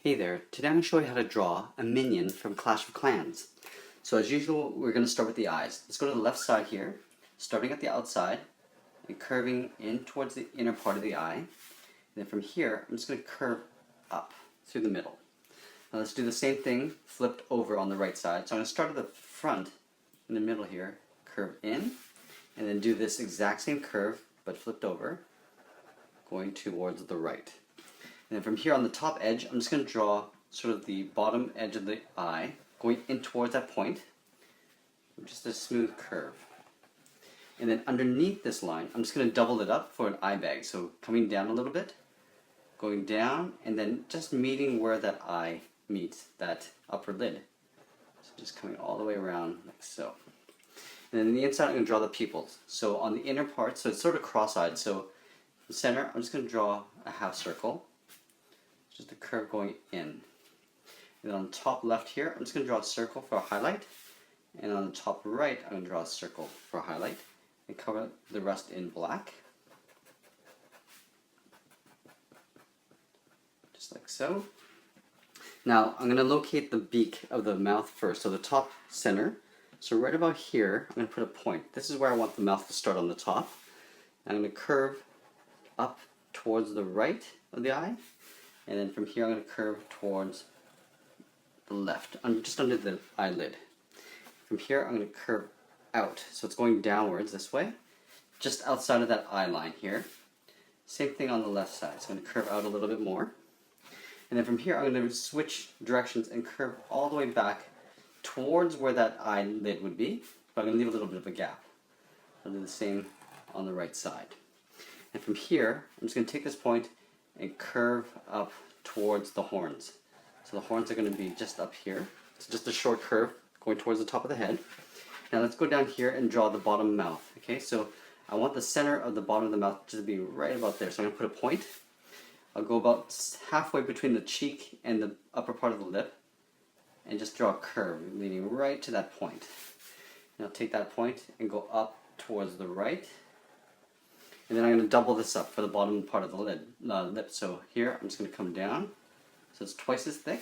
Hey there, today I'm going to show you how to draw a minion from Clash of Clans. So as usual, we're going to start with the eyes. Let's go to the left side here, starting at the outside and curving in towards the inner part of the eye. And then from here, I'm just going to curve up through the middle. Now let's do the same thing flipped over on the right side. So I'm going to start at the front, in the middle here, curve in, and then do this exact same curve, but flipped over, going towards the right. And then from here on the top edge, I'm just going to draw sort of the bottom edge of the eye, going in towards that point, just a smooth curve. And then underneath this line, I'm just going to double it up for an eye bag. So coming down a little bit, going down, and then just meeting where that eye meets that upper lid. So just coming all the way around like so. And then on the inside, I'm going to draw the pupils. So on the inner part, so it's sort of cross-eyed. So the center, I'm just going to draw a half circle. Just a curve going in. And on the top left here, I'm just going to draw a circle for a highlight. And on the top right, I'm going to draw a circle for a highlight. And cover the rest in black. Just like so. Now, I'm going to locate the beak of the mouth first. So the top center. So right about here, I'm going to put a point. This is where I want the mouth to start on the top. I'm going to curve up towards the right of the eye. And then from here I'm going to curve towards the left, just under the eyelid. From here I'm going to curve out, so it's going downwards this way, just outside of that eye line here. Same thing on the left side, so I'm going to curve out a little bit more. And then from here I'm going to switch directions and curve all the way back towards where that eyelid would be, but I'm going to leave a little bit of a gap. I'll do the same on the right side. And from here, I'm just going to take this point and curve up towards the horns. So the horns are going to be just up here. It's just a short curve going towards the top of the head. Now let's go down here and draw the bottom mouth. Okay, so I want the center of the bottom of the mouth to be right about there. So I'm going to put a point. I'll go about halfway between the cheek and the upper part of the lip and just draw a curve leading right to that point. And I'll take that point and go up towards the right. And then I'm going to double this up for the bottom part of the lip. So here, I'm just going to come down. So it's twice as thick.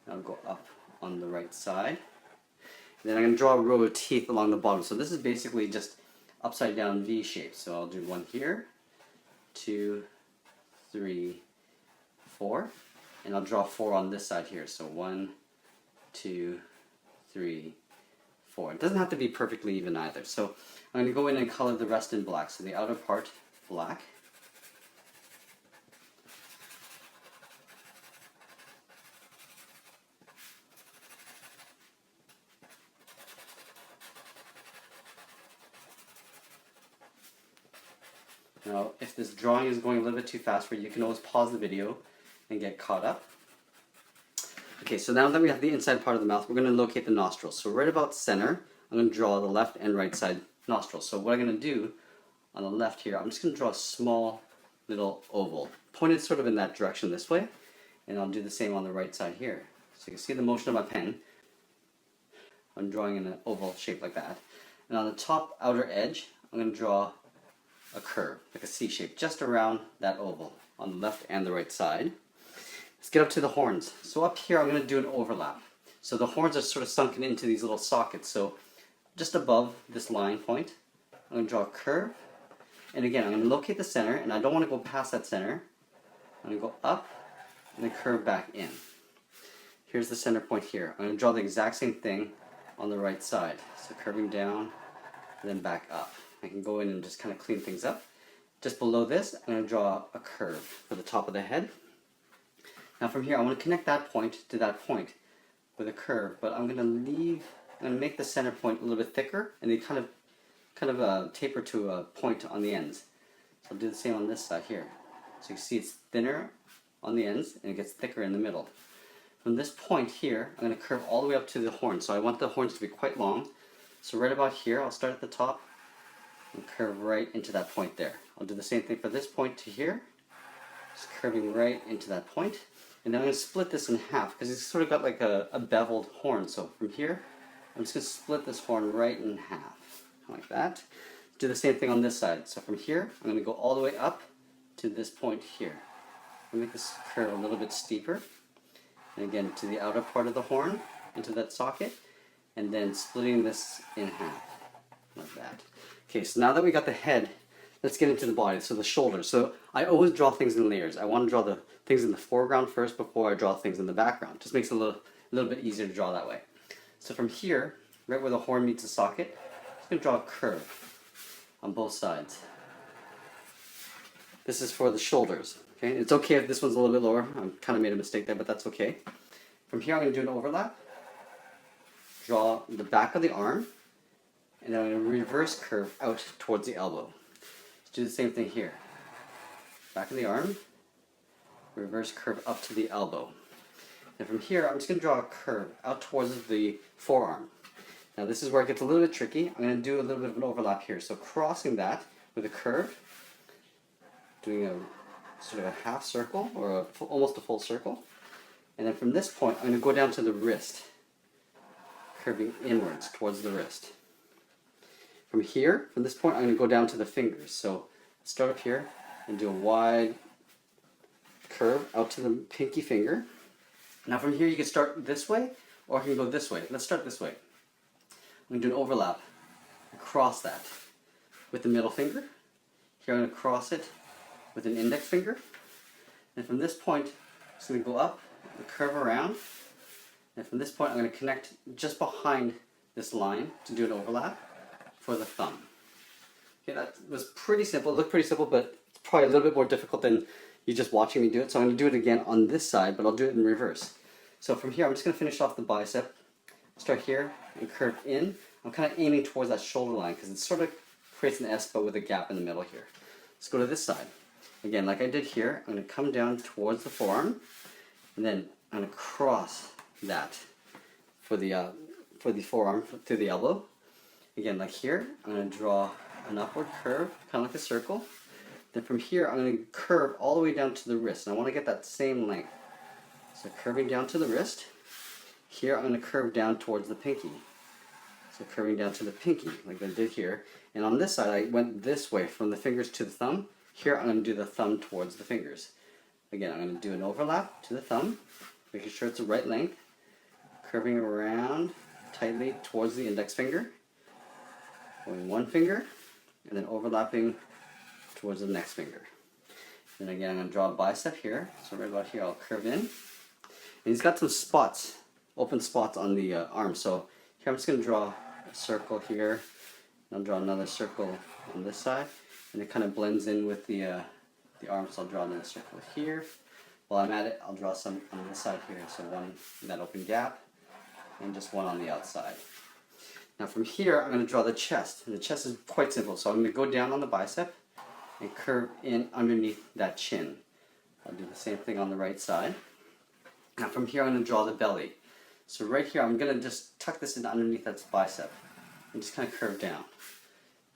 And I'll go up on the right side. And then I'm going to draw a row of teeth along the bottom. So this is basically just upside down V shape. So I'll do one here, 2, 3, 4. And I'll draw 4 on this side here. So 1, 2, 3, 4. It doesn't have to be perfectly even either. So I'm going to go in and color the rest in black. So the outer part, black. Now, if this drawing is going a little bit too fast for you, you can always pause the video and get caught up. Okay, so now that we have the inside part of the mouth, we're going to locate the nostrils. So right about center, I'm going to draw the left and right side nostrils. So what I'm going to do on the left here, I'm just going to draw a small little oval, pointed sort of in that direction this way, and I'll do the same on the right side here. So you can see the motion of my pen. I'm drawing in an oval shape like that. And on the top outer edge, I'm going to draw a curve, like a C shape, just around that oval on the left and the right side. Let's get up to the horns. So up here I'm going to do an overlap. So the horns are sort of sunken into these little sockets. So just above this line point, I'm going to draw a curve. And again, I'm going to locate the center, and I don't want to go past that center. I'm going to go up and then curve back in. Here's the center point here. I'm going to draw the exact same thing on the right side. So curving down and then back up. I can go in and just kind of clean things up. Just below this, I'm going to draw a curve for the top of the head. Now from here, I want to connect that point to that point with a curve, but I'm going to make the center point a little bit thicker, and they kind of taper to a point on the ends. So I'll do the same on this side here. So you can see it's thinner on the ends, and it gets thicker in the middle. From this point here, I'm going to curve all the way up to the horns. So I want the horns to be quite long. So right about here, I'll start at the top and curve right into that point there. I'll do the same thing for this point to here, just curving right into that point. And then I'm going to split this in half because it's sort of got like a beveled horn. So from here, I'm just going to split this horn right in half, like that. Do the same thing on this side. So from here, I'm going to go all the way up to this point here. I'll make this curve a little bit steeper. And again, to the outer part of the horn, into that socket, and then splitting this in half, like that. Okay, so now that we got the head, let's get into the body, so the shoulders. So I always draw things in layers. I want to draw the things in the foreground first before I draw things in the background. Just makes it a little bit easier to draw that way. So from here, right where the horn meets the socket, I'm just going to draw a curve on both sides. This is for the shoulders. Okay, it's okay if this one's a little bit lower. I kind of made a mistake there, but that's okay. From here, I'm going to do an overlap. Draw the back of the arm, and then I'm going to reverse curve out towards the elbow. Let's do the same thing here. Back of the arm, reverse curve up to the elbow. And from here, I'm just going to draw a curve out towards the forearm. Now this is where it gets a little bit tricky. I'm going to do a little bit of an overlap here. So crossing that with a curve, doing a sort of a half circle, or almost a full circle. And then from this point, I'm going to go down to the wrist, curving inwards towards the wrist. From here, from this point, I'm going to go down to the fingers. So start up here and do a wide curve out to the pinky finger. Now from here, you can start this way, or you can go this way. Let's start this way. I'm going to do an overlap across that with the middle finger. Here I'm going to cross it with an index finger. And from this point, I'm just going to go up and curve around. And from this point, I'm going to connect just behind this line to do an overlap for the thumb. Okay, that was pretty simple. It looked pretty simple, but it's probably a little bit more difficult than you just watching me do it. So I'm going to do it again on this side, but I'll do it in reverse. So from here, I'm just going to finish off the bicep. Start here and curve in. I'm kind of aiming towards that shoulder line because it sort of creates an S, but with a gap in the middle here. Let's go to this side. Again, like I did here, I'm going to come down towards the forearm, and then I'm going to cross that for the forearm to the elbow. Again, like here, I'm going to draw an upward curve, kind of like a circle. Then from here, I'm going to curve all the way down to the wrist, and I want to get that same length. So curving down to the wrist. Here, I'm going to curve down towards the pinky. So curving down to the pinky, like I did here. And on this side, I went this way, from the fingers to the thumb. Here, I'm going to do the thumb towards the fingers. Again, I'm going to do an overlap to the thumb, making sure it's the right length. Curving around tightly towards the index finger. Going one finger, and then overlapping towards the next finger. Then again, I'm going to draw a bicep here. So right about here, I'll curve in. And he's got some spots, open spots on the arm. So here I'm just going to draw a circle here. And I'll draw another circle on this side. And it kind of blends in with the arm. So I'll draw another circle here. While I'm at it, I'll draw some on this side here. So one in that open gap, and just one on the outside. Now from here, I'm going to draw the chest. And the chest is quite simple. So I'm going to go down on the bicep and curve in underneath that chin. I'll do the same thing on the right side. Now from here, I'm going to draw the belly. So right here, I'm going to just tuck this in underneath that bicep and just kind of curve down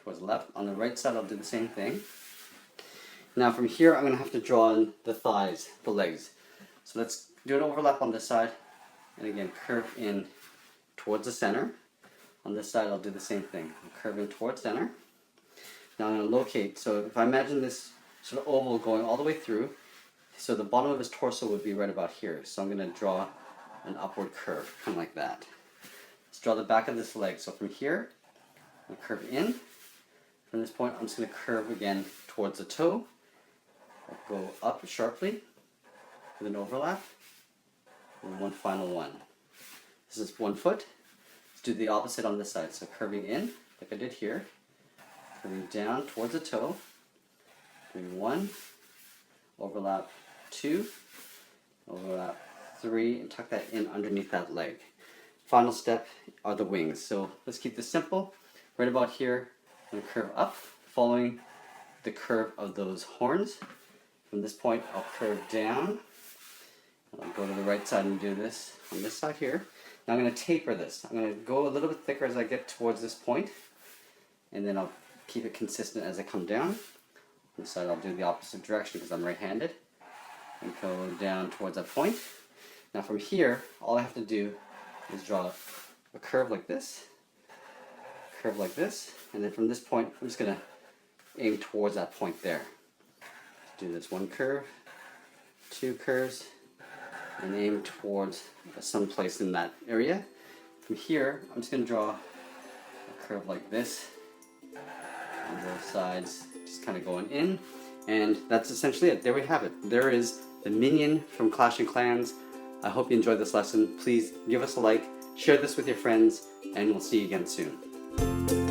towards the left. On the right side, I'll do the same thing. Now from here, I'm going to have to draw in the thighs, the legs. So let's do an overlap on this side, and again, curve in towards the center. On this side, I'll do the same thing. I'm curving towards center. Now I'm going to locate, so if I imagine this sort of oval going all the way through, so the bottom of his torso would be right about here. So I'm going to draw an upward curve, kind of like that. Let's draw the back of this leg. So from here, I'll curve in. From this point, I'm just going to curve again towards the toe. I'll go up sharply with an overlap, and one final one. This is 1 foot. Let's do the opposite on this side. So curving in, like I did here, curving down towards the toe, doing 1, overlap 2, overlap 3, and tuck that in underneath that leg. Final step are the wings. So let's keep this simple. Right about here, I'm going to curve up, following the curve of those horns. From this point, I'll curve down. I'll go to the right side and do this on this side here. Now I'm going to taper this. I'm going to go a little bit thicker as I get towards this point, and then I'll keep it consistent as I come down. On this side, I'll do the opposite direction because I'm right-handed, and go down towards that point. Now from here, all I have to do is draw a curve like this, and then from this point, I'm just going to aim towards that point there. Do this one curve, 2 curves and aim towards someplace in that area. From here, I'm just going to draw a curve like this on both sides, just kind of going in, and that's essentially it. There we have it. There is the Minion from Clash of Clans. I hope you enjoyed this lesson. Please give us a like, share this with your friends, and we'll see you again soon.